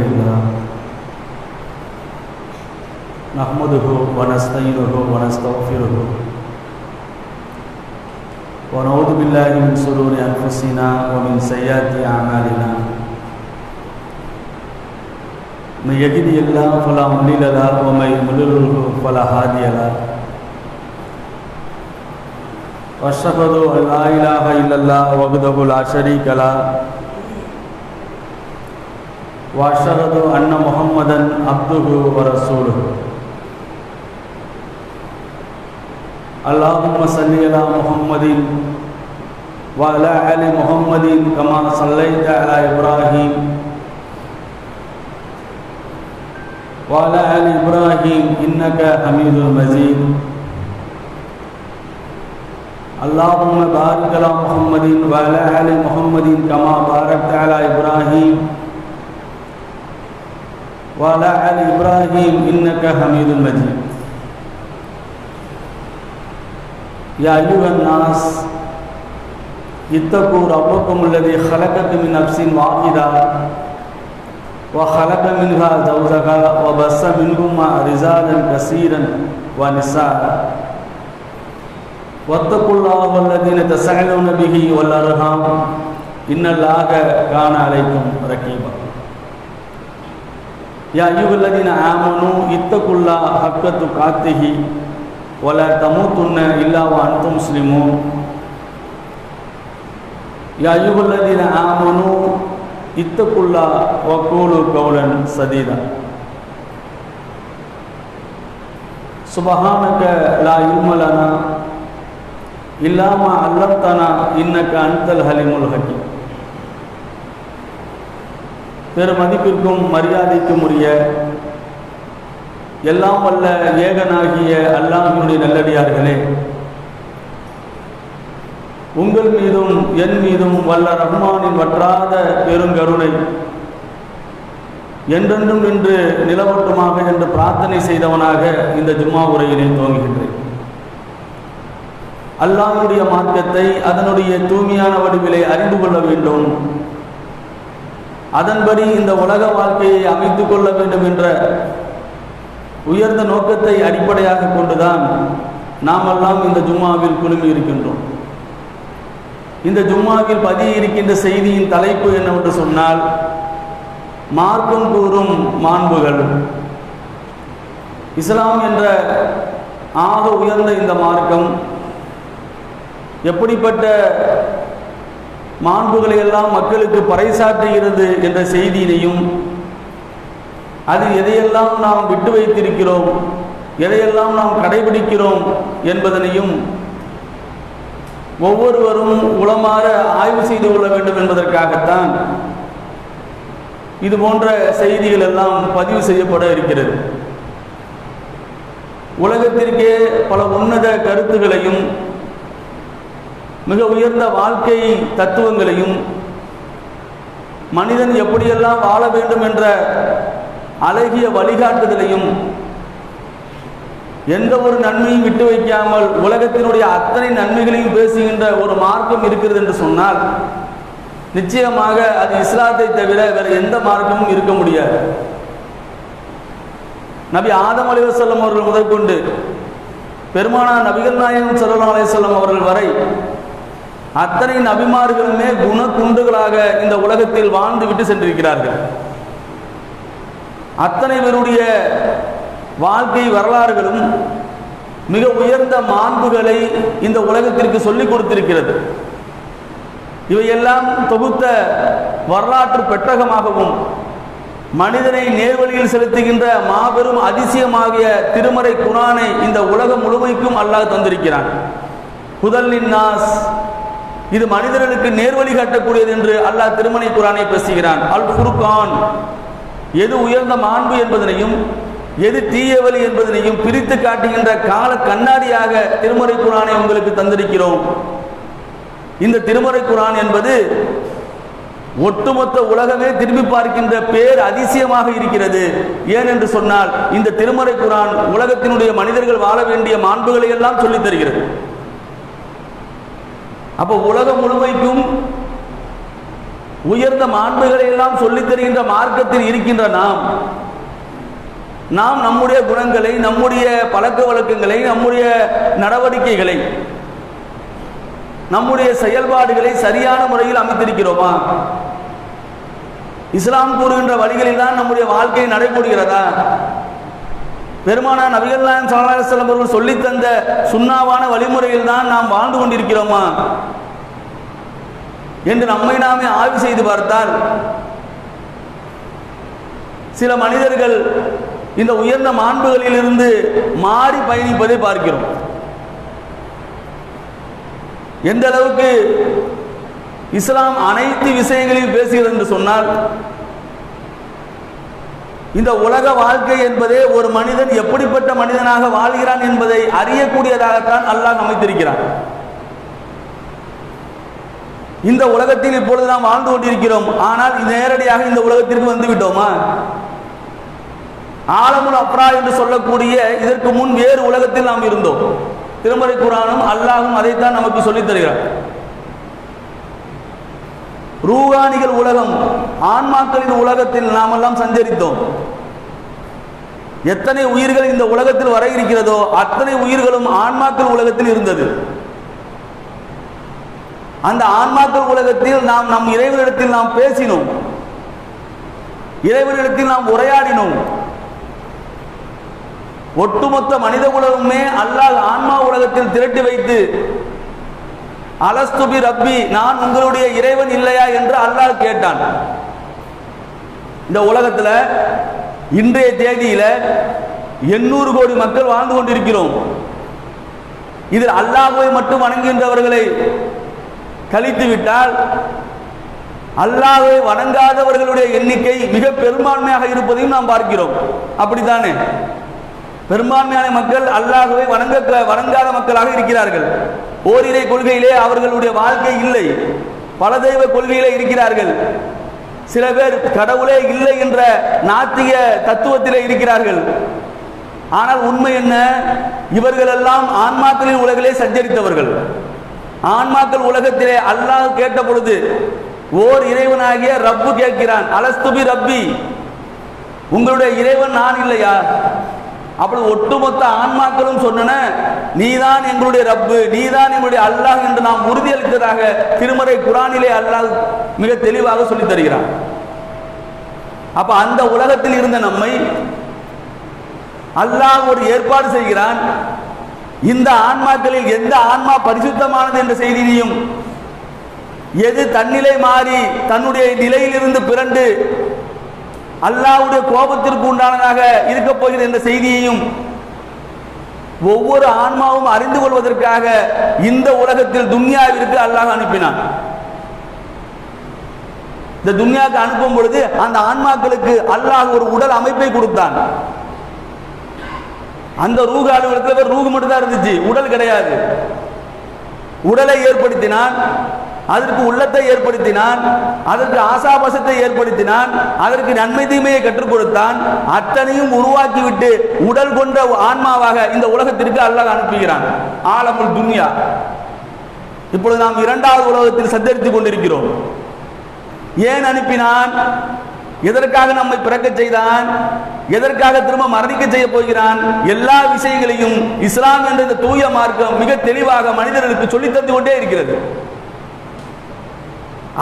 لله نحمده ونستعينه ونستغفره ونعوذ بالله من شرور أنفسنا ومن سيئات أعمالنا من يهده الله فلا مضل له ومن يضلل فلا هادي له وأشهد أن لا إله إلا الله وحده لا شريك له وأشهد أن محمدا عبده ورسوله اللهم صل على محمد وعلى آل محمد كما صليت على إبراهيم وعلى آل إبراهيم إنك حميد مجيد اللهم بارك على محمد وعلى آل محمد كما باركت على إبراهيم وعلى آل إبراهيم إنك حميد مجيد يا أيها الناس اتقوا ربكم الذي خلقكم من نفس واحدة وخلق منها زوجها وبث منهما رجالا كثيرا ونساء واتقوا الله الذين تساءلون به والأرحام إن الله كان عليكم رقيبا يا أيها الذين آمنوا اتقوا الله حق تقاته ولا تموتن إلا وأنتم مسلمون يا أيها الذين آمنوا اتقوا الله وقولوا قولا سديدا سبحانك لا علم لنا إلا ما علمتنا إنك أنت الحليم الحكيم பெருமதிப்பிற்கும் மரியாதைக்கும் உரிய எல்லாம் வல்ல ஏகனாகிய அல்லாஹ்வினுடைய நல்லடியார்களே, உங்கள் மீதும் என் மீதும் வல்ல ரஹ்மானின் வற்றாத பெருங்கருணை என்றென்றும் நின்று நிலவட்டுமாக என்று பிரார்த்தனை செய்தவனாக இந்த ஜும்மா உரையினை துவங்குகின்றேன். அல்லாஹ்வுடைய மார்க்கத்தை அதனுடைய தூய்மையான வடிவிலே அறிந்து கொள்ள வேண்டும், அதன்படி இந்த உலக வாழ்க்கையை அமைத்துக் கொள்ள வேண்டும் என்ற உயர்ந்த நோக்கத்தை அடிப்படையாக கொண்டுதான் நாமெல்லாம் இந்த ஜும்மாவில் குழுமி இருக்கின்றோம். இந்த ஜும்மாவில் பதிய இருக்கின்ற செய்தியின் தலைப்பு என்னவென்று சொன்னால், மார்க்கம் கூறும் மாண்புகள். இஸ்லாம் என்ற ஆக உயர்ந்த இந்த மார்க்கம் எப்படிப்பட்ட மாண்புகளை எல்லாம் மக்களுக்கு பறைசாற்றுகிறது என்ற செய்தியினையும், அது எதையெல்லாம் நாம் விட்டு வைத்திருக்கிறோம், எதையெல்லாம் நாம் கடைபிடிக்கிறோம் என்பதனையும் ஒவ்வொருவரும் உளமாற ஆய்வு செய்து கொள்ள வேண்டும் என்பதற்காகத்தான் இது போன்ற செய்திகள் எல்லாம் பதிவு செய்யப்பட இருக்கிறது. உலகத்திற்கே பல உன்னத கருத்துகளையும் மிக உயர்ந்த வாழ்க்கை தத்துவங்களையும், மனிதன் எப்படியெல்லாம் வாழ வேண்டும் என்ற அழகிய வழிகாட்டுதலையும், எந்த ஒரு நன்மையும் விட்டு வைக்காமல் உலகத்தினுடைய அத்தனை நன்மைகளையும் பேசுகின்ற ஒரு மார்க்கம் இருக்கிறது என்று சொன்னால், நிச்சயமாக அது இஸ்லாத்தை தவிர வேறு எந்த மார்க்கமும் இருக்க முடியாது. நபி ஆதம் அலைஹிஸ்ஸலாம் அவர்கள் முதற்கொண்டு பெருமானார் நபிகள் நாயகம் ஸல்லல்லாஹு அலைஹி வஸல்லம் அவர்கள் வரை அத்தனை நபிமார்களுமே குணக்குண்டுகளாக இந்த உலகத்தில் வாழ்ந்து விட்டு சென்றிருக்கிறார்கள். அத்தனை பேருடைய வாழ்க்கை வரலாறுகளும் மிக உயர்ந்த மாண்புகளை இந்த உலகத்திற்கு சொல்லிக் கொடுத்திருக்கிறது. இவையெல்லாம் தொகுத்த வரலாற்று பெட்டகமாகவும் மனிதனை நேர்வழியில் செலுத்துகின்ற மாபெரும் அதிசயமாகிய திருமறை குர்ஆனை இந்த உலகம் முழுமைக்கும் அல்லாஹ் தந்திருக்கிறான். ஹுதல் நாஸ், இது மனிதர்களுக்கு நேர்வழி காட்டக்கூடியது என்று அல்லாஹ் திருமறை குர்ஆனை பேசுகிறான். அல் ஃபுர்கான், எது உயர்ந்த மாண்பு என்பதனையும் எது தீய வழி என்பதனையும் பிரித்து காட்டுகின்ற கால கண்ணாடியாக திருமறை குர்ஆனை உங்களுக்கு தந்திருக்கிறோம். இந்த திருமறை குர்ஆன் என்பது ஒட்டுமொத்த உலகமே திரும்பி பார்க்கின்ற பேர் அதிசயமாக இருக்கிறது. ஏன் என்று சொன்னால், இந்த திருமறை குர்ஆன் உலகத்தினுடைய மனிதர்கள் வாழ வேண்டிய மாண்புகளை எல்லாம் சொல்லித் தருகிறது. அப்போ உலகம் முழுமைக்கும் உயர்ந்த மாண்புகளை எல்லாம் சொல்லித் தருகின்ற மார்க்கத்தில் இருக்கின்ற நாம் நம்முடைய குணங்களை, நம்முடைய பழக்க வழக்கங்களை, நம்முடைய நடவடிக்கைகளை, நம்முடைய செயல்பாடுகளை சரியான முறையில் அமைத்திருக்கிறோமா? இஸ்லாம் கூறுகின்ற வழிகளில் தான் நம்முடைய வாழ்க்கை நடைபெறுகிறதா? பெருமானார் நபிகள் நாயகம் ஸல்லல்லாஹு அலைஹி வஸல்லம் அவர்கள் சொல்லித் தந்த சுன்னாவான வழிமுறையில் தான் நாம் வாழ்ந்து கொண்டிருக்கிறோமா என்று நம்மை நாமே ஆய்வு செய்து பார்த்தால், சில மனிதர்கள் இந்த உயர்ந்த மாண்புகளில் இருந்து மாறி பயணிப்பதை பார்க்கிறோம். எந்த அளவுக்கு இஸ்லாம் அனைத்து விஷயங்களையும் பேசுகிறது என்று சொன்னால், இந்த உலக வாழ்க்கை என்பதே ஒரு மனிதன் எப்படிப்பட்ட மனிதனாக வாழ்கிறான் என்பதை அறியக்கூடியதாகத்தான் அல்லாஹ் அமைத்திருக்கிறான். இந்த உலகத்தில் இப்பொழுது நாம் வாழ்ந்து கொண்டிருக்கிறோம். ஆனால் நேரடியாக இந்த உலகத்திற்கு வந்து விட்டோமா? ஆலமுல் அப்ரா என்று சொல்லக்கூடிய இதற்கு முன் வேறு உலகத்தில் நாம் இருந்தோம். திருமறை குர்ஆனும் அல்லாஹும் அதைத்தான் நமக்கு சொல்லித் தருகிறார். ரூஹானிகள் உலகம், ஆன்மாக்களின் உலகத்தில் நாம் எல்லாம் சஞ்சரித்தோம். எத்தனை உயிர்கள் இந்த உலகத்தில் வர இருக்கிறதோ அத்தனை உயிர்களும் ஆன்மாக்கள் உலகத்தில் இருந்தது. அந்த ஆன்மாக்கள் உலகத்தில் நாம் நம் இறைவனிடத்தில் நாம் பேசினோம், இறைவனிடத்தில் நாம் உரையாடினோம். ஒட்டுமொத்த மனித உலகமே அல்லாஹ் ஆன்மா உலகத்தில் திரட்டி வைத்து, அலஸ்துபி ரப்பி, நான் உங்களுடைய இறைவன் இல்லையா என்று அல்லாஹ் கேட்டான். இந்த உலகத்தில் இன்றைய தேதியில 800 கோடி மக்கள் வாழ்ந்து கொண்டிருக்கிறோம். இதில் அல்லாஹ்வை மட்டும் வணங்குகின்றவர்களை கழித்து விட்டால் அல்லாஹ்வை வணங்காதவர்களுடைய எண்ணிக்கை மிக பெரும்பான்மையாக இருப்பதையும் நாம் பார்க்கிறோம். அப்படித்தானே? பெரும்பான்மையான மக்கள் அல்லாஹ்வை வணங்காத மக்களாக இருக்கிறார்கள். ஓரிரை கொள்கையிலே அவர்களுடைய வாழ்க்கை இல்லை, பல தெய்வ கொள்கையிலே இருக்கிறார்கள். சில பேர் கடவுளே இல்லை என்ற நாத்திக தத்துவத்திலே இருக்கிறார்கள். ஆனால் உண்மை என்ன? இவர்கள் எல்லாம் ஆன்மாக்களின் உலகிலே சஞ்சரித்தவர்கள். ஆன்மாக்கள் உலகத்திலே அல்லாஹ் கேட்ட பொழுது ஓர் இறைவனாகிய ரப்பு கேட்கிறான், அலஸ்துபி ரப்பி, உங்களுடைய இறைவன் நான் இல்லையா? அப்படி ஒட்டுமொத்த ஆன்மாக்களும் சொன்னன, நீதான் எங்களுடைய ரப்பு, நீதான் எங்களுடைய அல்லாஹ் என்று நாம் உறுதியளித்ததாக திருமறை குர்ஆனிலே அல்லாஹ் மிக தெளிவாக சொல்லித் தருகிறான். அப்ப அந்த உலகத்தில் இருந்த நம்மை அல்லாஹ் ஒரு ஏற்பாடு செய்கிறான். இந்த ஆன்மாக்களில் எந்த ஆன்மா பரிசுத்தமானது என்ற செய்தியையும், எது தன்னிலை மாறி தன்னுடைய நிலையிலிருந்து பிறண்டு அல்லாஹ்வுடைய கோபத்திற்கு உண்டானதாக இருக்க போகிறது என்ற செய்தியையும் ஒவ்வொரு ஆன்மாவும் அறிந்து கொள்வதற்காக இந்த உலகத்தில் துன்யாவிற்கு அல்லாஹ் அனுப்பினான். இந்த துன்யாவுக்கு அனுப்பும் பொழுது அந்த ஆன்மாக்களுக்கு அல்லாஹ் ஒரு உடல் அமைப்பை கொடுத்தான். அந்த ரூஹ் அலுவலகத்தில் ரூஹ் மட்டும் தான் இருந்துச்சு, உடல் கிடையாது. உடலை ஏற்படுத்தினான், அதற்கு உள்ளத்தை ஏற்படுத்தினான், அதற்கு ஆசாபாசத்தை ஏற்படுத்தினான், அதற்கு நன்மை தீமையை கற்றுக் கொடுத்தான். அத்தனையும் உருவாக்கிவிட்டு உடல் கொண்ட ஆன்மாவாக இந்த உலகத்திற்கு அல்லாஹ் அனுப்புகிறான். ஆலமுல் துன்யா. இப்பொழுது நாம் 2வது உலகத்தில் சஞ்சரித்துக் கொண்டிருக்கிறோம். ஏன் அனுப்பினான்? எதற்காக நம்மை பிறக்க செய்தான்? எதற்காக திரும்ப மரணிக்க செய்ய போகிறான்? எல்லா விஷயங்களையும் இஸ்லாம் என்ற இந்த தூய மார்க்கம் மிக தெளிவாக மனிதர்களுக்கு சொல்லித் தந்து கொண்டே இருக்கிறது.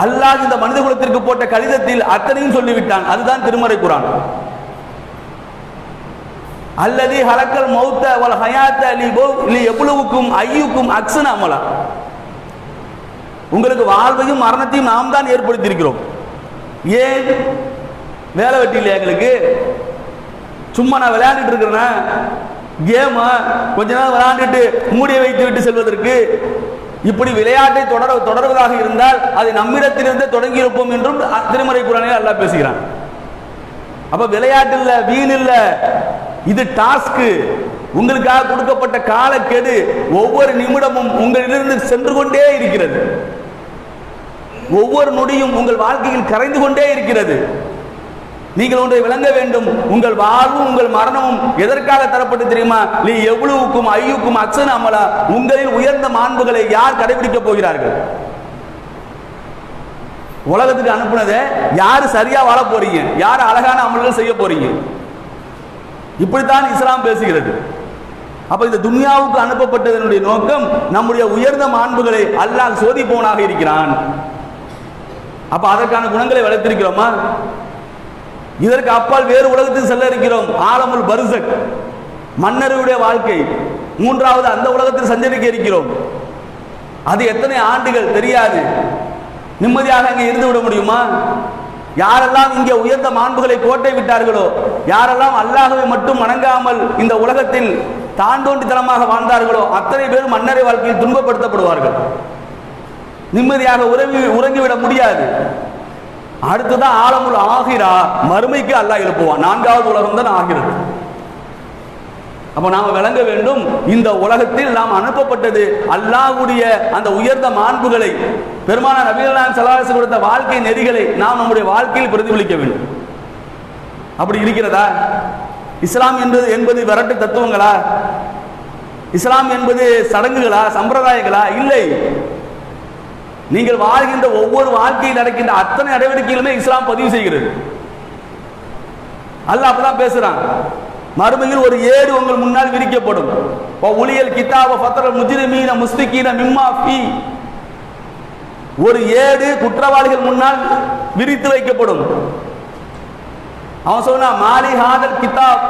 அல்லாஹ் இந்த மனித குலத்திற்கு போட்ட கடிதத்தில் அத்தனையும் சொல்லிவிட்டான். அதுதான் திருமறை குர்ஆன். அல்லதி ஹலக்கல் மௌத்த வல் ஹயாத்த லியப்லுவுக்கும் அய்யுக்கும் அஹ்ஸனு அமலா. உங்களுக்கு வாழ்வையும் மரணத்தையும் நாம் தான் ஏற்படுத்தி இருக்கிறோம். ஏன்? வேலை வெட்டி இல்லையா எங்களுக்கு? சும்மா நான் விளையாண்டுட்டு இருக்கிறேன்னா கேமா கொஞ்ச நேரம் விளையாண்டுட்டு மூடியை வைத்து விட்டு செல்வதற்கு? இப்படி விளையாட்டை தொடர்வதாக இருந்தால் அதை நம்மிடத்திலிருந்து தொடங்கி இருப்போம் என்றும் திருமறை குர்ஆனில் அல்லாஹ் பேசுகிறான். அப்ப விளையாட்டு இல்ல, வீண் இல்ல, இது டாஸ்க். உங்களுக்காக கொடுக்கப்பட்ட காலக்கெடு ஒவ்வொரு நிமிடமும் உங்களிலிருந்து சென்று கொண்டே இருக்கிறது. ஒவ்வொரு நொடியும் உங்கள் வாழ்க்கையில் கரைந்து கொண்டே இருக்கிறது. நீங்கள் ஒன்றை விளங்க வேண்டும், உங்கள் வாழ்வும் உங்கள் மரணமும் எதற்காக தரப்பட்டு தெரியுமா? எவ்வளவுக்கும் ஐயுக்கும் அக்ஸன் அமலா, உங்களில் உயர்ந்த மாண்புகளை யார் கடைபிடிக்க போகிறார்கள்? உலகத்துக்கு அனுப்புனதை யாரு சரியா வாழ போறீங்க, யாரு அழகான அமல்கள் செய்ய போறீங்க, இப்படித்தான் இஸ்லாம் பேசுகிறது. அப்ப இந்த துன்யாவுக்கு அனுப்பப்பட்டதனுடைய நோக்கம் நம்முடைய உயர்ந்த மாண்புகளை அல்லாஹ் சோதிப்பவனாக இருக்கிறான். அப்ப அதற்கான குணங்களை வளர்த்திருக்கிறோமா? இதற்கு அப்பால் வேறு உலகத்துக்கு செல்ல இருக்கிறோம். ஆலமுல் பர்சக், மன்னருடைய வாழ்க்கை, மூன்றாவது அந்த உலகத்தில் சஞ்சரிக்க இருக்கிறோம். அது எத்தனை ஆண்டுகள் தெரியாது. நிம்மதியாக அங்கே இருந்து விட முடியுமா? யாரெல்லாம் இங்கே உயர்ந்த மாண்புகளை கோட்டை விட்டார்களோ, யாரெல்லாம் அல்லாஹ்வை மட்டும் வணங்காமல் இந்த உலகத்தில் தாண்டோண்டித்தனமாக வாழ்ந்தார்களோ அத்தனை பேரும் மன்னரை வாழ்க்கையில் துன்பப்படுத்தப்படுவார்கள். நிம்மதியாக உறங்கிவிட முடியாது. அடுத்துதான் ஆலமுல் ஆகிரா, மறுமைக்கு அல்லாஹ் எழுப்புவான். நான்காவது உலகம் தான் ஆகிறது. அப்ப நாம விளங்க வேண்டும், இந்த உலகத்தில் நாம் அனுப்பப்பட்டது அல்லாஹ்வுடைய அந்த உயர்ந்த மாண்புகளை, பெருமானார் நபிகள் நாயகம் ஸல்லல்லாஹு அலைஹி வஸல்லம் கொடுத்த வாழ்க்கை நெறிகளை நாம் நம்முடைய வாழ்க்கையில் பிரதிபலிக்க வேண்டும். அப்படி இருக்கிறதா? இஸ்லாம் என்பது விரட்டு தத்துவங்களா? இஸ்லாம் என்பது சடங்குகளா, சம்பிரதாயங்களா? இல்லை. நீங்கள் வாழ்கின்ற ஒவ்வொரு வாழ்க்கையில் நடக்கின்ற அத்தனை நடவடிக்கைகளுமே இஸ்லாம் பதிவு செய்கிறது. அல்லாஹ் அப்பதான் பேசுறான், மறுமையில் ஒரு ஏடு உங்கள் முன்னால் விரிக்கப்படும். ஒளியல் கிதாப ஃபத்ரல் முஜ்ரிமீன முஸ்லிகீன மிம்மா ஃபீ, ஒரு ஏடு குற்றவாளிகள் முன்னால் விரித்து வைக்கப்படும். அவன் சொன்னா, மாலி ஹாதல் கிதாப்,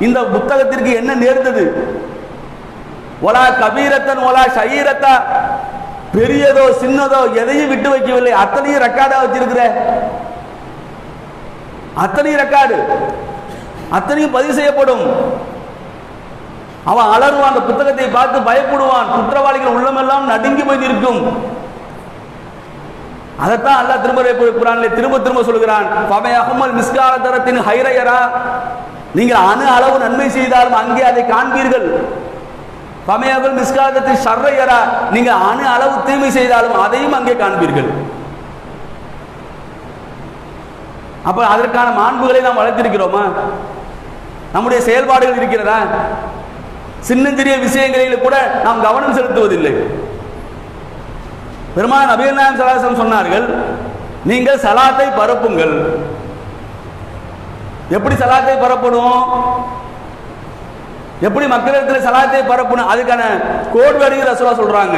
இந்த புத்தகத்திற்கு என்ன நேர்ந்தது? ஒலா கபீரத்தன் ஒலா ஷஹீரத்தா, பெரியதோ சின்னதோ எதையும் விட்டு வைக்கவில்லை, அத்தனையும் ரெக்கார்டா வச்சிருக்கிற, அத்தனையும் ரெக்கார்டு, அத்தனையும் பதிவு செய்யப்படும். அவன் அலறுவான், அந்த புத்தகத்தை பார்த்து பயப்படுவான், குற்றவாளிகள் உள்ளமெல்லாம் நடுங்கி போய் நிற்கும். அதைத்தான் அல்லாஹ் குர்ஆனிலே திரும்ப திரும்ப சொல்கிறான், ஃபமயஹமல் மிஸ்கால தரத்தின் ஹைரயரா, நீங்கள் அணு அளவு நன்மை செய்தாலும் அங்கே அதை காண்பீர்கள். ஃபமயஹமல் மிஸ்கால தரத்தின் ஷர்ரயரா, நீங்கள் அணு அளவு தீமை செய்தாலும் அதையும் அங்கே காண்பீர்கள். அப்ப அதற்கான மாண்புகளை நாம் வளர்த்திருக்கிறோமா? நம்முடைய செயல்பாடுகள் இருக்கிறதா? சின்னஞ்சிறிய விஷயங்களில் கூட நாம் கவனம் செலுத்துவதில்லை. பெருமானார் நபிகள் நாயகம் ஸல்லல்லாஹு அலைஹி வஸல்லம் சொன்னார்கள், நீங்கள் சலாத்தை பரப்புங்கள். எப்படி சலாத்தை பரப்பணும்? எப்படி மக்களிடத்தில் சலாத்தை பரப்பணும்? அதுக்கான கோட் வேர்டிங் ரசூலுல்லாஹ் சொல்றாங்க.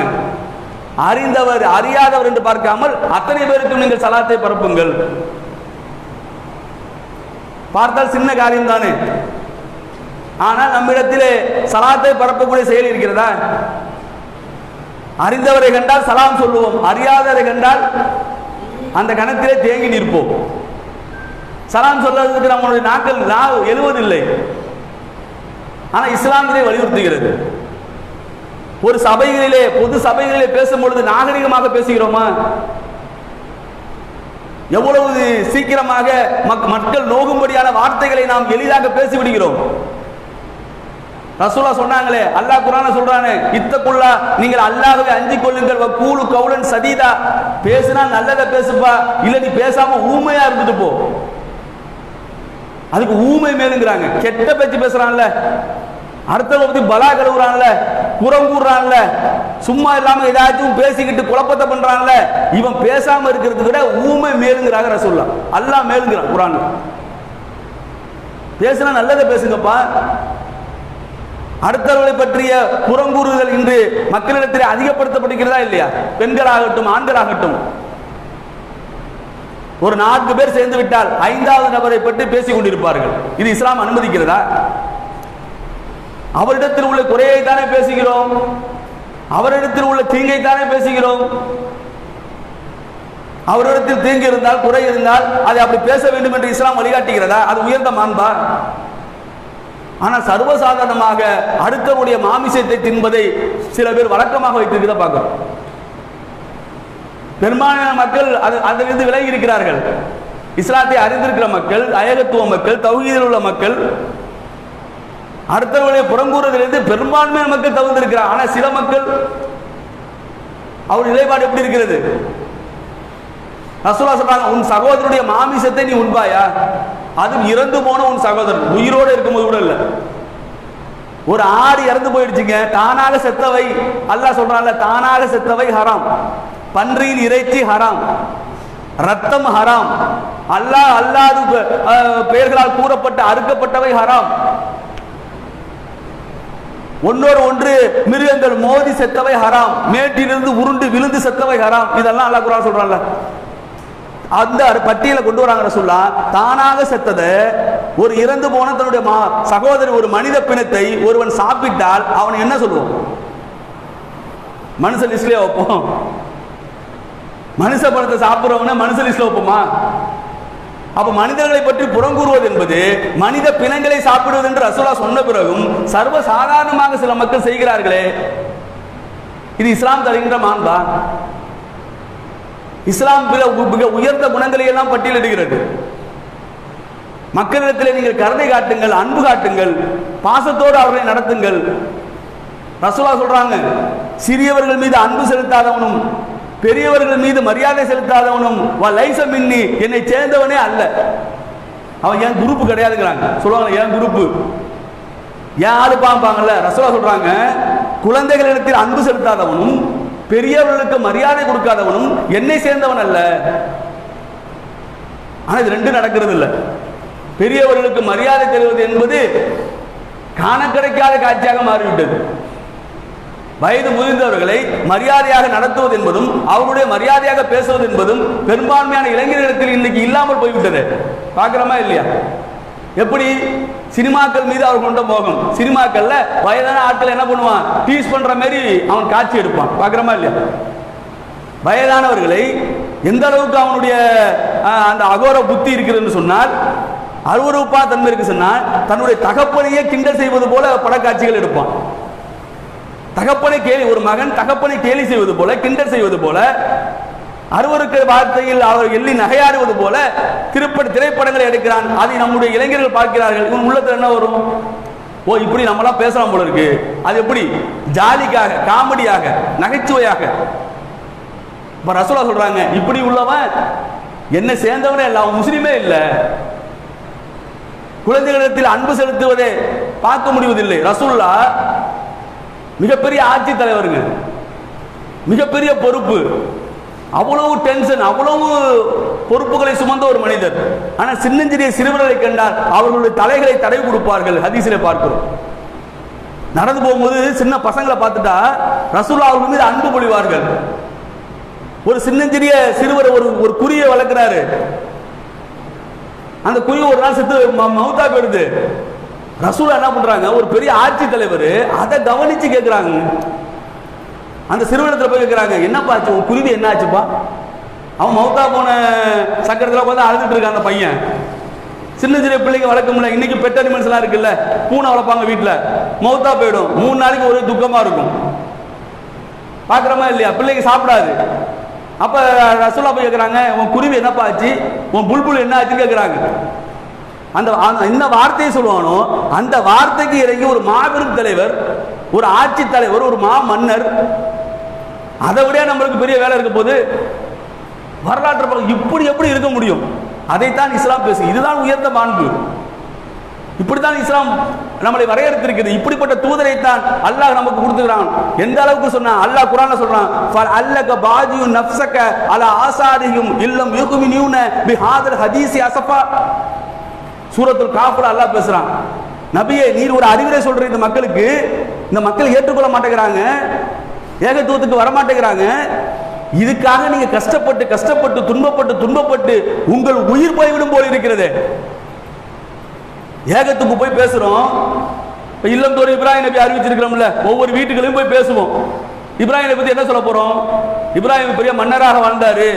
அறிந்தவர் அறியாதவர் என்று பார்க்காமல் அத்தனை பேருக்கும் நீங்கள் சலாத்தை பரப்புங்கள். பார்த்தால் சின்ன காரியம் தானே, ஆனால் நம்மிடத்திலே சலாத்தை பரப்பக்கூடிய செயல் இருக்கிறதா? அறிந்தவரை கண்டால் சலாம் சொல்லுவோம், அறியாதவரை கண்டால் அந்த கணத்திலே தேங்கி நிற்போம். சலாம் சொல்வதற்கு நம்மளுடைய நாக்கள் எழுவதில்லை. ஆனால் இஸ்லாம் இதை வலியுறுத்துகிறது. ஒரு சபைகளிலே, பொது சபைகளிலே பேசும்பொழுது நாகரிகமாக பேசுகிறோமா? எவ்வளவு சீக்கிரமாக மக்கள் நோகும்படியான வார்த்தைகளை நாம் எளிதாக பேசிவிடுகிறோம். ரசூலா சொன்னாங்களே, அல்லாஹ் குர்ஆன்ல சொல்றானே, இத்தகுல்லா, நீங்கள் அல்லாஹ்வை அஞ்சிக் கொள்ளுங்கள், வகூலு கௌலன் சதீதா, பேசினா நல்லதை பேசுப்பா, இல்ல நீ பேசாம ஊமையா இருந்துட்டு போ. அதுக்கு ஊமை மேலுங்கிறாங்க. கெட்ட பேச்சு பேசுறான்ல, அடுத்தவங்க பத்தி பலா கழுவுறான்ல, புறங்கூறான்ல, சும்மா இல்லாம ஏதாச்சும் பேசிக்கிட்டு குழப்பத்தை பண்றான்ல, இவன் பேசாம இருக்கிறது விட ஊமை மேலுங்கிறாங்க ரசூலுல்லா. அல்லாஹ் மேலுங்கிறான் குர்ஆன்ல. பேசினா நல்லதை பேசுங்கப்பா. அடுத்தவர்களை பற்றிய புறங்கூறுதல் இன்று மக்களிடத்தில் அதிகப்படுத்தப்படுகிறதா இல்லையா? பெண்களாகட்டும் ஆண்களாகட்டும், ஒரு 4 பேர் சேர்ந்து விட்டால் 5வது நபரை பற்றி பேசிக் கொண்டிருப்பார்கள். இது இஸ்லாம் அனுமதிக்கிறதா? அவரிடத்தில் உள்ள குறையை தானே பேசுகிறோம், அவரிடத்தில் உள்ள தீங்கை தானே பேசுகிறோம். அவரிடத்தில் தீங்கு இருந்தால், குறை இருந்தால் அதை அப்படி பேச வேண்டும் என்று இஸ்லாம் வழிகாட்டுகிறதா? அது உயர்ந்த மாண்பா? ஆனால் சர்வசாதாரணமாக அடுத்தவருடைய மாமிசத்தை தின்பதை சில பேர் வழக்கமாக வைத்திருக்கிறத பார்க்கிறோம். பெரும்பாலான மக்கள் அதிலிருந்து விலகி இருக்கிறார்கள். இஸ்லாத்தை அறிந்திருக்கிற மக்கள், அயகத்துவ மக்கள், தௌஹீதில் உள்ள மக்கள் அடுத்தவர்களை புறங்கூறுவதிலிருந்து பெரும்பான்மையான மக்கள் தவிர்த்திருக்கிறார். ஆனால் சில மக்கள், அவர் நிலைப்பாடு எப்படி இருக்கிறது? ரசூலுல்லாஹ் சொல்றாங்க, உன் சகோதரனுடைய மாமிசத்தை நீ உண்பாயா? அது இறந்து போன உன் சகோதரன், உயிரோடு இருக்கும்போது கூட இல்ல. ஒரு ஆடு இறந்து போயிடுச்சுங்க, தானாக செத்தவை, அல்லாஹ் சொல்றான்ல, தானாக செத்தவை ஹராம், பன்றியின் இறைச்சி ஹராம். ரத்தம் ஹராம், அல்லாஹ் அல்லாது பெயர்களால் கூறப்பட்ட அறுக்கப்பட்டவை ஹராம், ஒன்னோடு ஒன்று மிருகங்கள் மோதி செத்தவை ஹராம், மேட்டிலிருந்து உருண்டு விழுந்து செத்தவை ஹராம். இதெல்லாம் அல்லாஹ் குர்ஆன் சொல்றான்ல, அந்த பட்டியலை கொண்டு வராங்க. ரசூலுல்லாஹ் தானாக செத்ததை, ஒரு இறந்து போன தன்னுடைய சகோதரி ஒரு மனித பிணத்தை ஒருவன் சாப்பிட்டால் அவனை என்ன சொல்லுவோம்? மனுஷ லிஸ்ட்லயே வைப்போம். மனுஷ பணத்தை சாப்பிடுறவன மனுஷ லிஸ்ட்ல வைப்போமா? அப்ப மனிதர்களை பற்றி புறங்கூறுவது என்பது மனித பிணங்களை சாப்பிடுவது என்று ரசூலுல்லாஹ் சொன்ன பிறகும் சர்வ சாதாரணமாக சில மக்கள் செய்கிறார்களே, இது இஸ்லாம் தருகின்ற மாண்பா? இஸ்லாம் மிக உயர்ந்த குணங்களை எல்லாம் பட்டியலிடுகிறது. மக்களிடத்தில் நீங்கள் கருணை காட்டுங்கள், அன்பு காட்டுங்கள், பாசத்தோடு அவர்களை நடத்துங்கள். ரசூலுல்லாஹ் சொல்றாங்க, சிறியவர்கள் மீது அன்பு செலுத்தாதவனும் பெரியவர்கள் மீது மரியாதை செலுத்தாதவனும் லைஸ மின்னி, என்னை சேர்ந்தவனே அல்ல. அவன் என் குரூப் கிடையாதுங்கிறாங்க. சொல்லுவாங்க என் குரூப், ஏன் ஆளு பாம்பாங்கல்ல. ரசூலுல்லாஹ் சொல்றாங்க, குழந்தைகளிடத்தில் அன்பு செலுத்தாதவனும் பெரியவர்களுக்கு மரியாதை கொடுக்காதவனும் என்னை சேர்ந்தவன் அல்ல. ஆனா இது ரெண்டும் நடக்கிறது இல்லை. பெரியவர்களுக்கு மரியாதை தருவது என்பது காண கிடைக்காத காட்சியாக மாறிவிட்டது. வயது முதிர்ந்தவர்களை மரியாதையாக நடத்துவது என்பதும் அவர்களுடைய மரியாதையாக பேசுவது என்பதும் பெரும்பான்மையான இளைஞர்களிடத்தில் இன்னைக்கு இல்லாமல் போய்விட்டது. பார்க்கிறோமா இல்லையா? எப்படி சினிமாக்கள் மீது அவர் கொண்ட மோகம். சினிமாக்கள்ல வயதான ஆட்கள் என்ன பண்ணுவான், டீஸ் பண்ற மாதிரி அவன் காட்சி எடுப்பான். பார்க்கிறோமா இல்லையா? வயதானவர்களை எந்த அளவுக்கு அவனுடைய அந்த அகோர புத்தி இருக்கிறதுன்னு சொன்னால், அருவருப்பா தன்மை இருக்கு சொன்னால், தன்னுடைய தகப்பனையே கிண்டல் செய்வது போல படக்காட்சிகள் எடுப்பான். தகப்பனை கேலி, ஒரு மகன் தகப்பனை கேலி செய்வது போல, கிண்டல் செய்வது போல, அருவருக்கிற வார்த்தையில் அவர் எள்ளி நகையாடுவது போல திரைப்படங்களை எடுக்கிறான். அதை நம்முடைய இளைஞர்கள் பார்க்கிறார்கள். இவன் உள்ளத்துல என்ன வரும்? ஓ, இப்படி நம்மளாம் பேசலாம் போல இருக்கு. அது எப்படி? ஜாலிக்காக, காமெடியாக, நகைச்சுவையாக. இப்ப ரசூலுல்லாஹ் சொல்றாங்க, இப்படி உள்ளவன் என்ன சேர்ந்தவனே இல்ல, அவன் முஸ்லிமே இல்ல. குழந்தைகளிடத்தில் அன்பு செலுத்துவதை பார்க்க முடிவதில்லை. ரசூலுல்லாஹ் மிகப்பெரிய ஆட்சி தலைவருங்க, மிகப்பெரிய பொறுப்பு, அவ்வளவு டென்ஷன், அவ்வளவு பொறுப்புகளை சுமந்த ஒரு மனிதர். ஆனா சின்னஞ்சிறிய சிறுவர்களை கண்டால் அவர்களுடைய தலைகளை தடவி கொடுப்பார்கள். ஹதீஸிலே பார்க்கிறோம். நடந்து போகும்போது சின்ன பசங்களை பார்த்துட்டா ரசூலுல்லாஹ் அவர்கள் மீது அன்பு பொழிவார்கள். ஒரு சின்னஞ்சிறிய சிறுவர் ஒரு குருவியை வளர்க்கிறாரு. அந்த குருவி ஒரு நாள் செத்து மௌத்தா போயிடுது. ரசூலுல்லாஹ் என்ன பண்றாங்க, ஒரு பெரிய ஆட்சி தலைவர் அதை கவனிச்சு கேட்கிறாங்க. அந்த சிறுவனத்தில் போய் கேட்கிறாங்க, என்னப்பா ஆச்சு, உன் குருவி என்ன ஆச்சுப்பா? அவன் மௌத்தா போன சக்கரத்தில் உட்காந்து அழுதுட்டு இருக்கான் அந்த பையன். சின்ன சின்ன பிள்ளைங்க வளர்க்க முடியல. இன்னைக்கு பெட் அனிமல்ஸ் எல்லாம் இருக்குல்ல, பூனை வளர்ப்பாங்க வீட்டில், மௌத்தா போயிடும், 3 நாளைக்கு ஒரே துக்கமா இருக்கும். பார்க்குறோமா இல்லையா? பிள்ளைங்க சாப்பிடாது. அப்ப ரசூலுல்லாஹ் போய் கேட்குறாங்க, உன் குருவி என்னப்பா ஆச்சு, உன் புல்புல் என்ன ஆச்சுன்னு கேட்குறாங்க. அந்த என்ன வார்த்தையை சொல்லுவானோ அந்த வார்த்தைக்கு இறங்கி ஒரு மாபெரும் தலைவர், ஒரு ஆட்சி தலைவர், ஒரு மா மன்னர், அதை விட நம்மளுக்கு பெரிய வேலை இருக்க போது. வரலாற்று இப்படி எப்படி இருக்க முடியும்? அதைத்தான் இஸ்லாம் பேசு. இதுதான் உயர்ந்த மாண்பு. இப்படித்தான் இஸ்லாம் நம்மளை வரையறுத்திருக்கிறது. இப்படிப்பட்ட தூதரை தான் அல்லாஹ் நமக்கு கொடுத்துக்கிறான். எந்த அளவுக்கு சொன்னா, அல்லாஹ் குர்ஆன்ல சொல்றான், ஃபஅல்லக பாஜியு நஃப்ஸக அலா ஆசாரிஹிம் இல்லம் யுக்மினூன பிஹாதல் ஹதீஸி அஸஃபா. சூரத்துல் காஃப்ல அல்லாஹ் பேசுறான், நபியே நீர் ஒரு அறிவுரை சொல்ற இந்த மக்களுக்கு, இந்த மக்கள் ஏற்றுக்கொள்ள மாட்டேங்கிறாங்க, ஏகத்துவத்துக்கு வர மாட்டேங்கிறாங்க. இதுக்காக நீங்க கஷ்டப்பட்டு கஷ்டப்பட்டு துன்பப்பட்டு உங்கள் உயிர் போய்விடும் போல இருக்கிறது. ஏகத்துக்கு போய் பேசுறோம். இல்லம் தோறும் இப்ராஹிம் நபி அறிவிச்சிருக்கிறோம்ல, ஒவ்வொரு வீட்டுகளையும் போய் பேசுவோம். இப்ராஹிம் பத்தி என்ன சொல்ல போறோம்? இப்ராஹிம் பெரிய மன்னராக வாழ்ந்தாரு,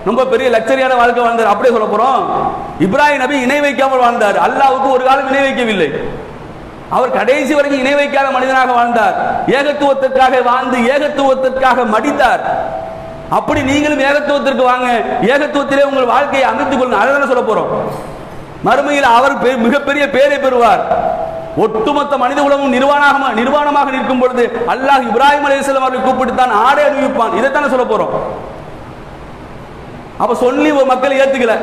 ரொம்ப பெரிய லக்ஸரியான வாழ்க்கை வாழ்ந்தார், அப்படியே சொல்ல போறோம்? இப்ராஹிம் நபி இணை வைக்காமல் வாழ்ந்தார். அல்லாஹ்வுக்கு ஒரு காலம் இணை வைக்கவில்லை. அவர் கடைசி வரைக்கும் இணை வைக்காத மனிதனாக வாழ்ந்தார். ஏகத்துவத்திற்காக வாழ்ந்து ஏகத்துவத்திற்காக மடித்தார். அப்படி நீங்களும் ஏகத்துவத்திற்கு வாங்க, ஏகத்துவத்திலே உங்கள் வாழ்க்கையை அமைத்துக் கொள்ளுங்க. அதை சொல்ல போறோம். மறுமையில் அவர் மிகப்பெரிய பேரை பெறுவார். ஒட்டுமொத்த மனித உலகம் நிர்வாணமாக நிற்கும் பொழுது அல்லாஹ் இப்ராஹிம் அலைஹிஸ்ஸலாம் அவர்களை கூப்பிட்டு தான் ஆடை அணிவிப்பான். இதைத்தானே சொல்ல போறோம். அப்ப சொல்லி ஒரு மக்கள் ஏத்துக்கல.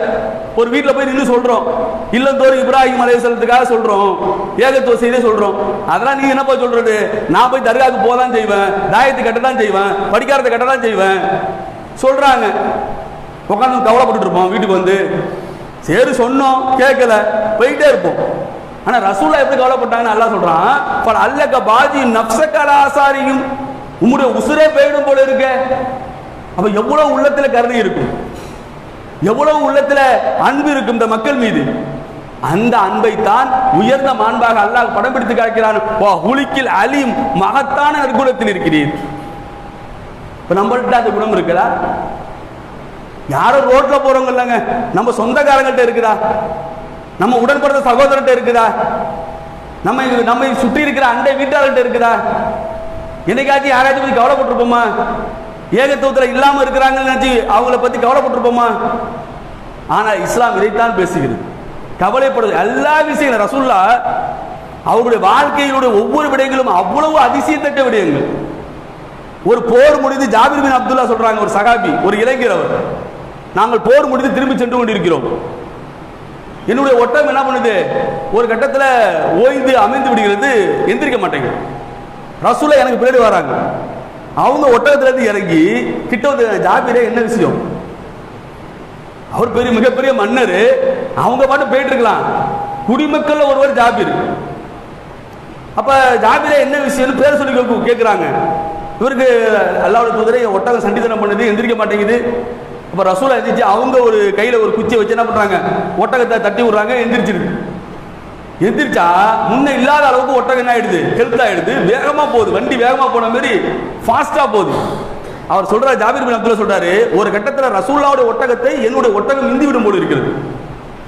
ஒரு வீட்டில் போய் நின்று சொல்றோம், இல்லந்தோறும் இப்ராஹிம் அலைஹிஸ்ஸலாத்துக்காக சொல்றோம், ஏகத்துவ செய்தே சொல்றோம். அதெல்லாம் நீங்க என்ன போய் சொல்றது? நான் போய் தர்காவுக்கு போதான் செய்வேன், தாயத்து கட்ட தான் செய்வேன், படிக்காரத்தை கட்ட தான் செய்வேன் சொல்றாங்க. உட்காந்து கவலைப்பட்டு இருப்போம். வீட்டுக்கு வந்து சரி சொன்னோம் கேட்கல போயிட்டே இருப்போம். ஆனா ரசூலுல்லாஹ் எப்படி கவலைப்பட்டாங்கன்னு அல்லாஹ் சொல்றான், பல அல்லக பாஜி நப்சகல ஆசாரியும், உம்முடைய உசுரே போயிடும் போல இருக்க. அப்ப எவ்வளவு உள்ளத்துல கருணை இருக்கும், எவ்வளவு உள்ளத்துல அன்பு இருக்கும் இந்த மக்கள் மீது. அந்த அன்பை தான் உயர்ந்த மாண்பாக அல்லாஹ் படம் பிடித்து காக்கிறான். ஹுலிக்கில் அலீம், மகத்தான நற்குணத்தில் இருக்கிறீர். இப்ப நம்மள்ட்ட அந்த குணம் இருக்குதா? யாரோ ரோட்ல போறவங்க இல்லைங்க, நம்ம சொந்தக்காரங்கள்ட்ட இருக்குதா? நம்ம உடன்பிறந்த சகோதரர்கிட்ட இருக்குதா? நம்மை சுற்றி இருக்கிற அண்டை வீட்டாளர்கிட்ட இருக்குதா? என்னைக்காச்சும் யாராச்சும் பத்தி கவலைப்பட்டிருப்போமா? ஏகத்துவத்தில் இல்லாம இருக்கிறாங்கன்னு நினைச்சு அவங்கள பத்தி கவலைப்பட்டிருப்போமா? ஆனா இஸ்லாம் இதைத்தான் பேசுகிறது, கவலைப்படுது எல்லா விஷயங்களும். ரசூலுல்லாஹ் அவருடைய வாழ்க்கையினுடைய ஒவ்வொரு விடயங்களும் அவ்வளவு அதிசயத்தக்க விடயங்கள். ஒரு போர் முடிந்து ஜாபிர் பின் அப்துல்லா சொல்றாங்க, ஒரு சகாபி, ஒரு இளைஞர் அவர், நாங்கள் போர் முடிந்து திரும்பி சென்று கொண்டிருக்கிறோம். என்னுடைய ஒட்டகம் என்ன பண்ணுது, ஒரு கட்டத்தில் ஓய்ந்து அமைந்து விடுகிறது, எந்திரிக்க மாட்டேங்குது. ரசூலுல்லாஹ் எனக்கு பின்னாடி வராங்க. அவங்க ஒட்டகத்திலிருந்து இறங்கி கிட்ட வந்து, ஜாபிரே என்ன விஷயம்? அவர் பெரிய மிகப்பெரிய மன்னர், அவங்க பாட்டு போயிட்டு இருக்கலாம். குடிமக்கள் ஒருவர் ஜாபிர். அப்ப ஜாபிரே என்ன விஷயம் பேர் சொல்லி கேட்கிறாங்க. இவருக்கு அல்லாஹ்வுடைய தூதரே ஒட்டகம் சண்டித்தனம் பண்ணுது, எந்திரிக்க மாட்டேங்குது. அப்ப ரசூலுல்லாஹ் எந்திரிச்சு அவங்க ஒரு கையில ஒரு குச்சியை வச்சு என்ன பண்றாங்க, ஒட்டகத்தை தட்டி விடுறாங்க, எந்திரிச்சிருக்கு. எந்திரிச்சா முன்ன இல்லாத அளவுக்கு ஒட்டகம் என்ன ஆயிடுது, ஹெல்த் ஆயிடுது, வேகமா போகுது, வண்டி வேகமா போன மாதிரி ஃபாஸ்டா போகுது. அவர் சொல்றாரு, ஜாபிர் பின் அப்துல்லா சொல்றாரு, ஒரு கட்டத்தில் ரசூலுல்லாஹ்வுடைய ஒட்டகத்தை என்னுடைய ஒட்டகம் மிந்தி விடும் போல இருக்கிறது.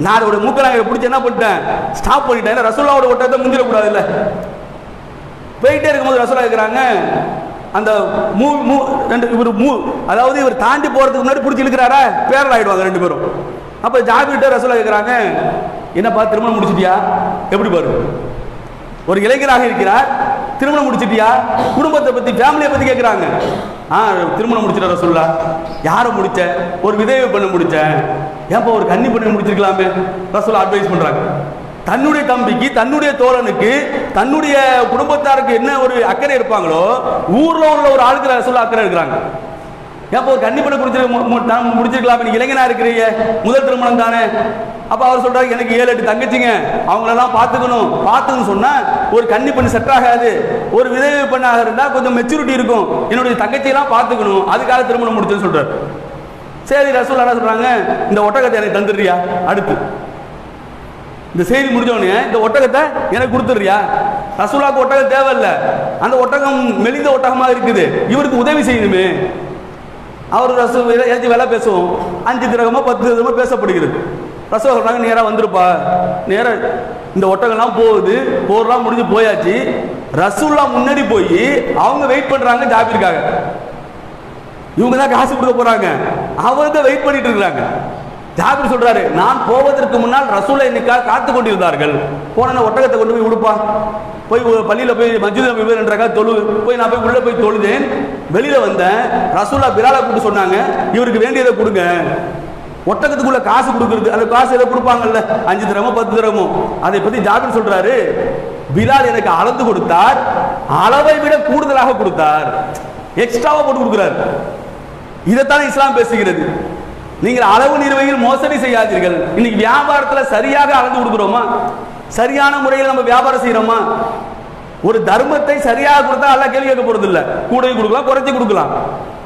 நான் அதோட மூக்கலாங்க பிடிச்சி என்ன பண்ணிட்டேன், ஸ்டாப் பண்ணிட்டேன். ரசூலுல்லாஹ்வுடைய ஒட்டகத்தை முந்திடக்கூடாது இல்ல. போயிட்டே இருக்கும்போது ரசூலுல்லாஹ் இருக்கிறாங்க, அந்த அதாவது இவர் தாண்டி போறதுக்கு முன்னாடி பிடிச்சி இழுக்கிறாரா, பேரல் ஆயிடுவாங்க ரெண்டு பேரும். அப்ப ஜாபிர்ட்ட ரசூலுல்லாஹ் கேட்கிறாங்க, என்னப்பா திருமணம் முடிச்சிட்டியா? எப்படி பாரு, ஒரு இளைஞராக இருக்கிறார், திருமணம் முடிச்சிட்டியா? குடும்பத்தை பத்தி, ஃபேமிலியை பத்தி கேட்கிறாங்க. திருமணம் முடிச்சிட்ட ரசூலுல்லாஹ். யாரை முடிச்ச? ஒரு விதவை பண்ண முடிச்சேன். ஏப்பா ஒரு கன்னி பண்ண முடிச்சிருக்கலாமே? ரசூலுல்லாஹ் அட்வைஸ் பண்றாங்க. தன்னுடைய தம்பிக்கு, தன்னுடைய தோழனுக்கு, தன்னுடைய குடும்பத்தாருக்கு என்ன ஒரு அக்கறை இருப்பாங்களோ, ஊர்ல உள்ள ஒரு ஆளுக்கு ரசூலுல்லாஹ் அக்கறை இருக்கிறாங்க. ஏப்போ ஒரு கன்னி பண்ண முடிச்சிருக்கலாம், நீங்க இளைஞனா இருக்கிறீங்க, முதல் திருமணம் தானே. அப்ப அவர் சொல்றாரு, எனக்கு 7-8 தங்கச்சிங்க, அவங்களெல்லாம் பார்த்துக்கணும் சொன்னா ஒரு கன்னி பண்ணி செட் ஆகாது, ஒரு விதவை பண்ணாக இருந்தா கொஞ்சம் மெச்சூரிட்டி இருக்கும், என்னுடைய தங்கச்சியெல்லாம் பார்த்துக்கணும், அதுக்காக திருமணம் முடிச்சுன்னு சொல்றாரு. சரி, ரசூலுல்லாஹ் என்ன சொல்றாங்க, இந்த ஒட்டகத்தை எனக்கு தந்துடுறியா? அடுத்து இந்த செய்தி முடிஞ்சோடனே இந்த ஒட்டகத்தை எனக்கு கொடுத்துடுறியா? ரசூலுல்லாஹ்க்கு ஒட்டகம் தேவையில்லை, அந்த ஒட்டகம் மெலிந்த ஒட்டகமா இருக்குது, இவருக்கு உதவி செய்யணுமே. அவர் ஏதாச்சும் வேலை பேசுவோம், 5 திரகமோ 10 திரகமோ பேசப்படுகிறது. ரசூலுல்லாஹ் சொல்றாங்க, நேராக வந்துருப்பா, நேராக இந்த ஒட்டகம்லாம் போகுது, போர்லாம் முடிஞ்சு போயாச்சு. ரசூலுல்லாஹ் முன்னாடி போய் அவங்க வெயிட் பண்றாங்க ஜாபிருக்காக. இவங்க தான் காசு கொடுக்க போறாங்க, அவங்க வெயிட் பண்ணிட்டு இருக்கிறாங்க. ஜாபிர் சொல்றாரு, நான் போவதற்கு முன்னால் ரசூலுல்லாஹ் இன்னைக்கு காத்து கொண்டிருந்தார்கள். போன ஒட்டகத்தை கொண்டு போய் விடுப்பா, போய் பள்ளியில போய் மஸ்ஜித் நபவி 2 ரக்காத் தொழு, போய் நான் போய் உள்ள போய் தொழுதேன், வெளியில வந்தேன். ரசூலுல்லாஹ் பிலாலை கூப்பிட்டு சொன்னாங்க, இவருக்கு வேண்டியதை கொடுங்க. ஒட்டகத்துக்குள்ள காசு கொடுக்கறது, அந்த காசு எதை கொடுப்பாங்கல்ல, 5 திரகமோ 10 திரகமோ, அதை பத்தி ஜாபிர் சொல்றாரு, பிலால் எனக்கு அளந்து கொடுத்தார், அளவை விட கூடுதலாக கொடுத்தார், எக்ஸ்ட்ராவா போட்டு கொடுக்கிறார். இதைத்தான் இஸ்லாம் பேசுகிறது. நீங்கள் அளவு நிறுவையில் மோசடி செய்யாதீர்கள். இன்னைக்கு வியாபாரத்தில் சரியாக அளந்து கொடுக்கிறோமா? சரியான முறையில் நம்ம வியாபாரம் செய்யறோமா? ஒரு தர்மத்தை சரியாக கொடுத்தா அல்லாஹ் கேள்வி கேட்க போறது இல்ல, கூடயும் கொடுக்கலாம், குறைச்சி கொடுக்கலாம்.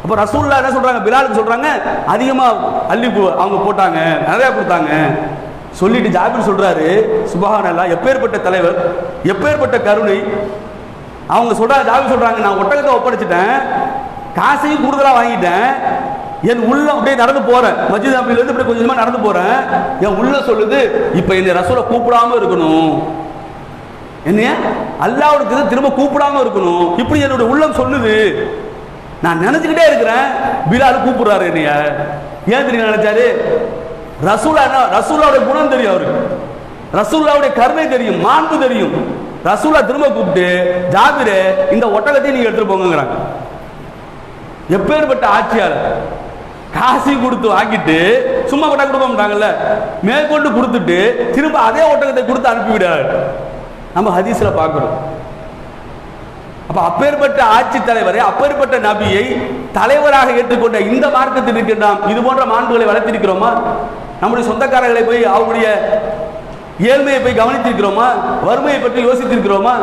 அப்ப ரசூலுல்லாஹ் என்ன சொல்றாங்க, பிலாலுக்கு சொல்றாங்க, அதிகமா அள்ளி அவங்க போட்டாங்க, நிறைய கொடுத்தாங்க சொல்லிட்டு ஜாபிர் சொல்றாரு, சுப்ஹானல்லாஹ், எப்பேற்பட்ட தலைவர், எப்பேற்பட்ட கருணை. அவங்க சொல்றாங்க, ஜாபிர் சொல்றாங்க, நான் ஒட்டகத்தை ஒப்படைச்சிட்டேன், காசையும் கூடுதலா வாங்கிட்டேன், என் உள்ள அப்படியே நடந்து போறேன், மஸ்ஜித் நபவில இருந்து அப்படியே கொஞ்சமா நடந்து போறேன், என் உள்ள சொல்லுது, இப்ப என்னை ரசூலுல்லாஹ் கூப்பிடாம இருக்கணும், என்னைய அல்லாஹ்வுக்கு திரும்ப கூப்பிடாம இருக்கணும், இப்படி என்னுடைய உள்ளம் சொல்லுது. நான் நினைச்சுக்கிட்டே இருக்கிறேன், பிலால் கூப்பிடுறாரு என்னைய. ஏன் தெரியும் நினைச்சாரு, ரசூலுல்லாஹ்வுடைய குணம் தெரியும் அவருக்கு, ரசூலுல்லாஹ்வுடைய கருணை தெரியும், மாண்பு தெரியும். ரசூலுல்லாஹ் திரும்ப கூப்பிட்டு, ஜாபிரே இந்த ஒட்டகத்தை நீங்க எடுத்துட்டு போங்கிறாங்க. எப்பேற்பட்ட ஆட்சியாளர், காசி கொடுத்து வாங்கிட்டு சும்மா ஒட்டகம் கொடுக்க மாட்டாங்கல்ல, மேற்கொண்டு கொடுத்துட்டு திரும்ப அதே ஒட்டகத்தை கொடுத்து அனுப்பிவிடாரு. நம்ம ஹதீஸ்ல பார்க்கிறோம். அப்ப அப்பேற்பட்ட ஆட்சி தலைவரை, அப்பேற்பட்ட நபியை தலைவராக ஏற்றுக்கொண்ட இந்த மார்க்கத்தில் இருக்கின்றாம் இது போன்ற மாண்புகளை வளர்த்திருக்கிறோமா? நம்முடைய சொந்தக்காரர்களை போய் அவருடைய ஏழ்மையை போய் கவனித்திருக்கிறோமா? வறுமையை பற்றி யோசித்திருக்கிறோமா?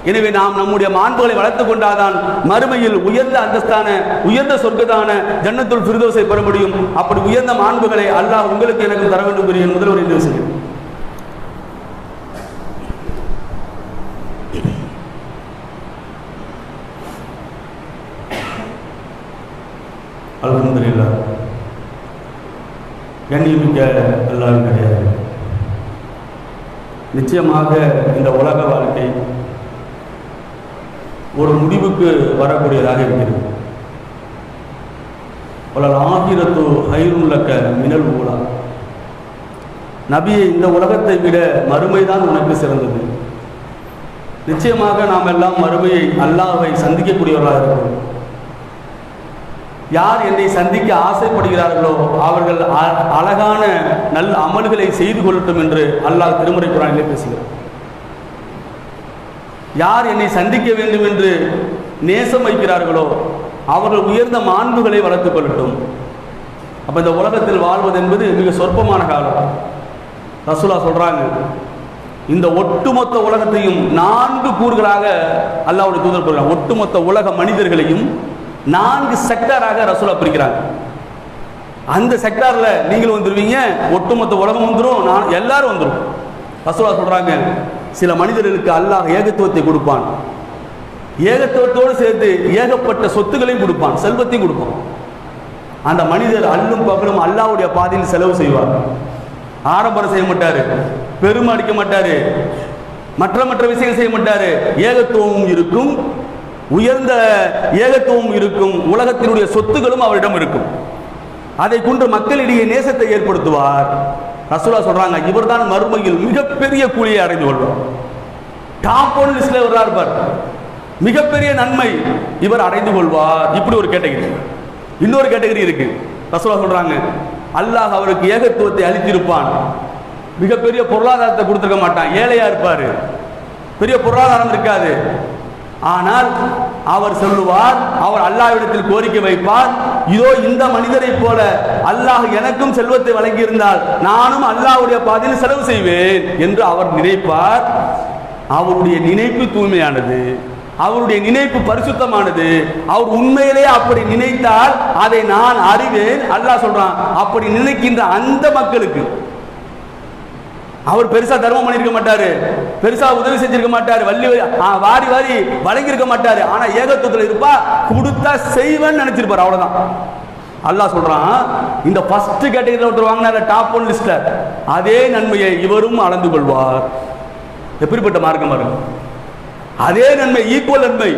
எனவே நாம் நம்முடைய மாண்புகளை வளர்த்து கொண்டாதான் மறுமையில் உயர்ந்த அந்தஸ்தான, உயர்ந்த சொர்க்கத்தான ஜன்னத்துல் ஃபிர்தௌஸை பெற முடியும். அப்படி உயர்ந்த மாண்புகளை அல்லாஹ் உங்களுக்கு எனக்கு தர வேண்டும் என்று முதல் ஒரு யோசனை. அல்ஹம்துலில்லாஹ். கண்ணியமிக்க அல்லாஹ்வின் கிடையாது. நிச்சயமாக இந்த உலக வாழ்க்கை ஒரு முடிவுக்கு வரக்கூடியதாக இருக்கிறது. ஆகிரத்து ஹைருல்லக்க மினல் ஊலா. நபியை இந்த உலகத்தை விட மறுமைதான் உனக்கு சிறந்தது. நிச்சயமாக நாம் எல்லாம் மறுமையை அல்லாஹ்வை சந்திக்கக்கூடியவர்களாக இருக்கிறோம். யார் என்னை சந்திக்க ஆசைப்படுகிறார்களோ அவர்கள் அழகான நல்ல அமல்களை செய்து கொள்ளட்டும் என்று அல்லாஹ் திருமறை குர்ஆனிலே பேசுகிறார். யார் என்னை சந்திக்க வேண்டும் என்று நேசம் வைக்கிறார்களோ அவர்கள் உயர்ந்த மாண்புகளை வளர்த்துக் கொள்ளட்டும். அப்ப இந்த உலகத்தில் வாழ்வது என்பது மிக சொற்பமான காலம். ரசூலுல்லாஹ் சொல்றாங்க, இந்த ஒட்டுமொத்த உலகத்தையும் 4 கூறுகளாக அல்லாஹ்வுடைய தூதர் சொல்றாங்க. ஒட்டுமொத்த உலக மனிதர்களையும் 4 செக்டாராக ரசூலுல்லாஹ் பிரிக்கிறாங்க. அந்த செக்டார்ல நீங்கள் வந்துருவீங்க, ஒட்டுமொத்த உலகம் வந்துடும், எல்லாரும் வந்துடும். ரசூலுல்லாஹ் சொல்றாங்க, சில மனிதர்களுக்கு அல்லாஹ் ஏகத்துவத்தை கொடுப்பான், ஏகத்துவத்தோடு சேர்த்து ஏகப்பட்ட சொத்துக்களையும் கொடுப்பான், செல்வத்தையும் கொடுப்பான். அந்த மனிதர் அல்லும் பகலும் அல்லாஹ்வுடைய பாதையில் செலவு செய்வார். ஆடம்பரம் செய்ய மாட்டாரு, பெருமை அடிக்க மாட்டாரு, மற்ற விஷயங்கள் செய்ய மாட்டாரு. ஏகத்துவமும் இருக்கும், உயர்ந்த ஏகத்துவம் இருக்கும், உலகத்தினுடைய சொத்துகளும் அவரிடம் இருக்கும். அதை கொண்டு மக்களிடையே நேசத்தை ஏற்படுத்துவார். ரசூலுல்லாஹ் சொல்றாங்க, இவர்தான் மறுமையில் மிகப்பெரிய கூலியை அடைந்து கொள்வார். டாப் 1 லிஸ்ட்ல இருப்பார். மிகப்பெரிய நன்மை இவர் அடைந்து கொள்வார். இப்படி ஒரு கேட்டகரி. இன்னொரு கேட்டகரி இருக்கு. ரசூலுல்லாஹ் சொல்றாங்க, அல்லாஹ் அவருக்கு ஏகத்துவத்தை அளித்திருப்பான், மிகப்பெரிய பொருளாதாரத்தை கொடுத்துருக்க மாட்டான், ஏழையா இருப்பாரு, பெரிய பொருளாதாரம் இருக்காது. ஆனால் அவர் சொல்லுவார், அவர் அல்லாஹ்விடத்தில் கோரிக்கை வைப்பார், இதோ இந்த மனிதரை போல அல்லாஹ் எனக்கும் செல்வத்தை வழங்கியிருந்தால் நானும் அல்லாஹ்வுடைய பாதையில் செலவு செய்வேன் என்று அவர் நினைப்பார். அவருடைய நினைப்பு தூய்மையானது, அவருடைய நினைப்பு பரிசுத்தமானது. அவர் உண்மையிலே அப்படி நினைத்தால் அதை நான் அறிவேன். அல்லாஹ் சொல்றான், அப்படி நினைக்கின்ற அந்த மக்களுக்கு அவர் பெருசா தர்மம் பண்ணிருக்க மாட்டாரு, பெருசா உதவி செஞ்சிருக்க மாட்டாரு, வாரி வாரி வழங்கியிருக்க மாட்டாரு. ஆனா ஏகத்துவத்தில் இருப்பா, கொடுத்தா செய்வேன்னு நினைச்சிருப்பாரு. அவ்வளவுதான். அல்லாஹ் சொல்றான், இந்த ஃபர்ஸ்ட் கேட்டகரியில் ஒருத்தர் வாங்கினார் டாப் 1 லிஸ்ட்ல, அதே நன்மையை இவரும் அளந்து கொள்வார். எப்படிப்பட்ட மார்க்கம் பாருங்க. அதே நன்மை, ஈக்குவல் நன்மை.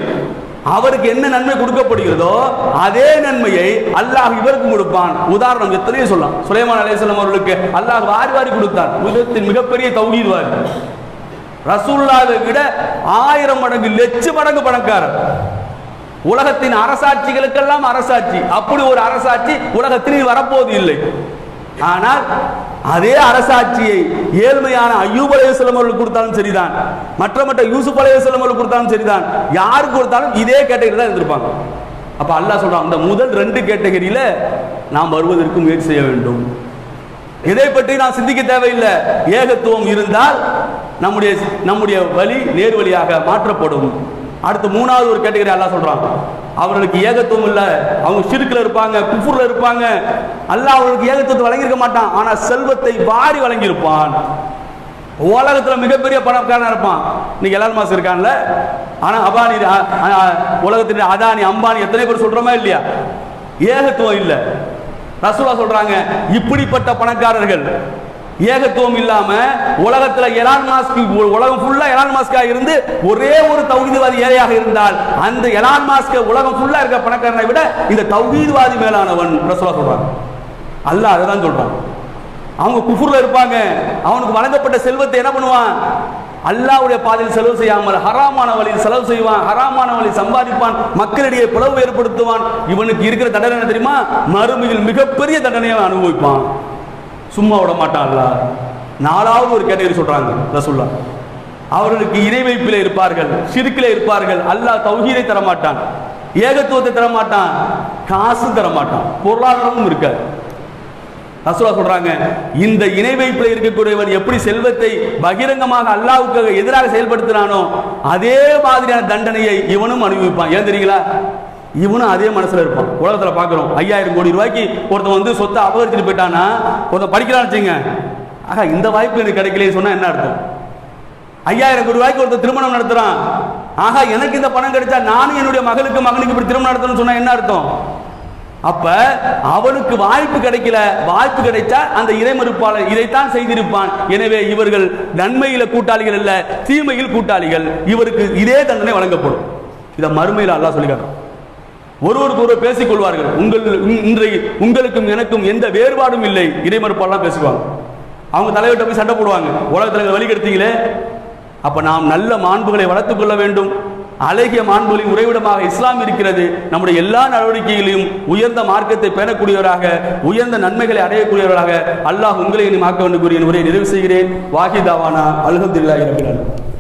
அவருக்கு என்ன நன்மை கொடுக்கப்படுகிறதோ அதே நன்மையை அல்லாஹ் இவருக்கும் கொடுப்பான். உதாரணம் எத்தனையோ சொல்லலாம். சுலைமான் அலைஹிஸ்ஸலாம் அவர்களுக்கு அல்லாஹ் வாரி வாரி கொடுத்தான். உலகத்தின் மிகப்பெரிய தௌஹீத்வாதி. ரசூலுல்லாஹ்வை விட 1000 மடங்கு லட்சம் மடங்கு பணக்காரர். உலகத்தின் அரசாட்சிகளுக்கெல்லாம் அரசாட்சி. அப்படி ஒரு அரசாட்சி உலகத்தில் வரப்போது இல்லை. ஆனால் அதே அரசாட்சியை ஏழ்மையான அய்யூப் அலைஹிஸ்ஸலாம் அவர்களுக்கு கொடுத்தாலும் சரிதான், மற்ற யூசுப் அலைஹிஸ்ஸலாம் அவர்களுக்கு கொடுத்தாலும் சரிதான், யாருக்கு கொடுத்தாலும் இதே கேட்டகரி தான் இருந்திருப்பாங்க. அப்ப அல்லாஹ் சொல்றான், இந்த முதல் 2 கேட்டகரியில நாம் வருவதற்கு முயற்சி செய்ய வேண்டும். இதை பற்றி நான் சிந்திக்க தேவையில்லை. ஏகத்துவம் இருந்தால் நம்முடைய வழி நேர்வழியாக மாற்றப்படும். அடுத்து 3வது ஒரு கேட்டகரி அல்லாஹ் சொல்றான், அவர்களுக்கு ஏகத்துவம் இல்லை, அவங்க ஷிர்க்ல இருப்பாங்க, குஃப்ர்ல இருப்பாங்க. அல்லாஹ் அவர்களுக்கு ஏகத்துவத்தை வழங்கியிருக்க மாட்டான், ஆனா செல்வத்தை வாரி வழங்கியிருப்பான். உலகத்துல மிகப்பெரிய பணக்காரனா இருப்பான். இன்னைக்கு எலான் மாஸ்க் இருக்கான்ல, ஆனா அபானி, உலகத்தின் அதானி, அம்பானி எத்தனை பேர் சொல்றோமா இல்லையா? ஏகத்துவம் இல்லை. ரசூலுல்லாஹ் சொல்றாங்க, இப்படிப்பட்ட பணக்காரர்கள் ஏகத்துவம் இல்லாம உலகத்துல எலான் மாஸ்க், உலகம் ஃபுல்லா எலான் மாஸ்கா இருந்து ஒரே ஒரு தௌஹீத்வாதி ஏழையாக இருந்தால் அந்த எலான் மாஸ்க் உலகம் ஃபுல்லா இருக்க பணக்காரனை விட இந்த தௌஹீத்வாதி மேலானவன். ரசூலுல்லாஹ் சொல்றாங்க. அல்லாஹ் அதான் சொல்றான். அவங்க குஃப்ர்ல இருப்பாங்க, அவனுக்கு வழங்கப்பட்ட செல்வத்தை என்ன பண்ணுவான்? அல்லாஹ்வுடைய பாதையில் செலவு செய்யாமல் ஹராமான வழியில் செலவு செய்வான், ஹராமான வழியில் சம்பாதிப்பான், மக்களிடையே பிளவு ஏற்படுத்துவான். இவனுக்கு இருக்கிற தண்டனை என்ன தெரியுமா? மறுமையில் மிகப்பெரிய தண்டனையை அனுபவிப்பான். சும்மா விட மாட்டான் அல்லாஹ். 4வது ஒரு கேட்டகரி சொல்றாங்க ரசூலுல்லாஹ். அவர்களுக்கு இணை வைப்பிலே இருப்பார்கள், ஷிர்கிலே இருப்பார்கள். அல்லாஹ் தௌஹீதை தரமாட்டான், ஏகத்துவத்தை தரமாட்டான், காசு தரமாட்டான், பொருளாதாரமும் இருக்காது. ரசூலுல்லாஹ் சொல்றாங்க, இந்த இணை வைப்பில் இருக்கக்கூடியவன் எப்படி செல்வத்தை பகிரங்கமாக அல்லாஹ்வுக்கு எதிராக செயல்படுத்தினானோ அதே மாதிரியான தண்டனையை இவனும் அனுபவிப்பான். ஏன் தெரியுங்களா? இவனும் அதே மனசுல இருப்பான். உலகத்துல பாக்குறோம், 5000 கோடி ரூபாய்க்கு ஒருத்தன் வந்து சொத்தை அபகரிச்சுட்டு போயிட்டானா, ஒருத்தன் படிக்கிறான்னு வச்சுங்க, ஆகா இந்த வாய்ப்பு எனக்கு கிடைக்கலன்னு சொன்னா என்ன அர்த்தம்? 5000 கோடி ரூபாய்க்கு ஒருத்தர் திருமணம் நடத்துறான், ஆகா எனக்கு இந்த பணம் கிடைச்சா நானும் என்னுடைய மகனுக்கு இப்படி திருமணம் நடத்தணும்னு சொன்னா என்ன அர்த்தம்? அப்ப அவனுக்கு வாய்ப்பு கிடைக்கல, வாய்ப்பு கிடைச்சா அந்த இறைமறுப்பாளர் இதைத்தான் செய்திருப்பான். எனவே இவர்கள் நன்மையில கூட்டாளிகள் அல்ல, தீமையில் கூட்டாளிகள், இவருக்கு இதே தண்டனை வழங்கப்படும். இதை மறுமையில் அல்லாஹ் சொல்லி காட்டுறான். ஒருவருக்கு ஒருவர் பேசிக் கொள்வார்கள், இன்றைக்கு உங்களுக்கும் எனக்கும் எந்த வேறுபாடும் இல்லை, இறைமறுப்பாளர் பேசுவாங்க. அவங்க தலைவர்கிட்ட போய் சண்டை போடுவாங்க, உலகத்தில் வழிகெடுத்தீங்களே. அப்ப நாம் நல்ல மாண்புகளை வளர்த்துக் கொள்ள வேண்டும். அழகிய மாண்புகளின் உறைவிடமாக இஸ்லாம் இருக்கிறது. நம்முடைய எல்லா நடவடிக்கைகளையும் உயர்ந்த மார்க்கத்தை பெறக்கூடியவராக, உயர்ந்த நன்மைகளை அடையக்கூடியவராக அல்லாஹ் உங்களை ஆக்க வேண்டும் கூறிய உரையை நிறைவு செய்கிறேன். வாஹிதாவானா அல்ஹம்துலில்லாஹி ரப்பில் ஆலமீன்.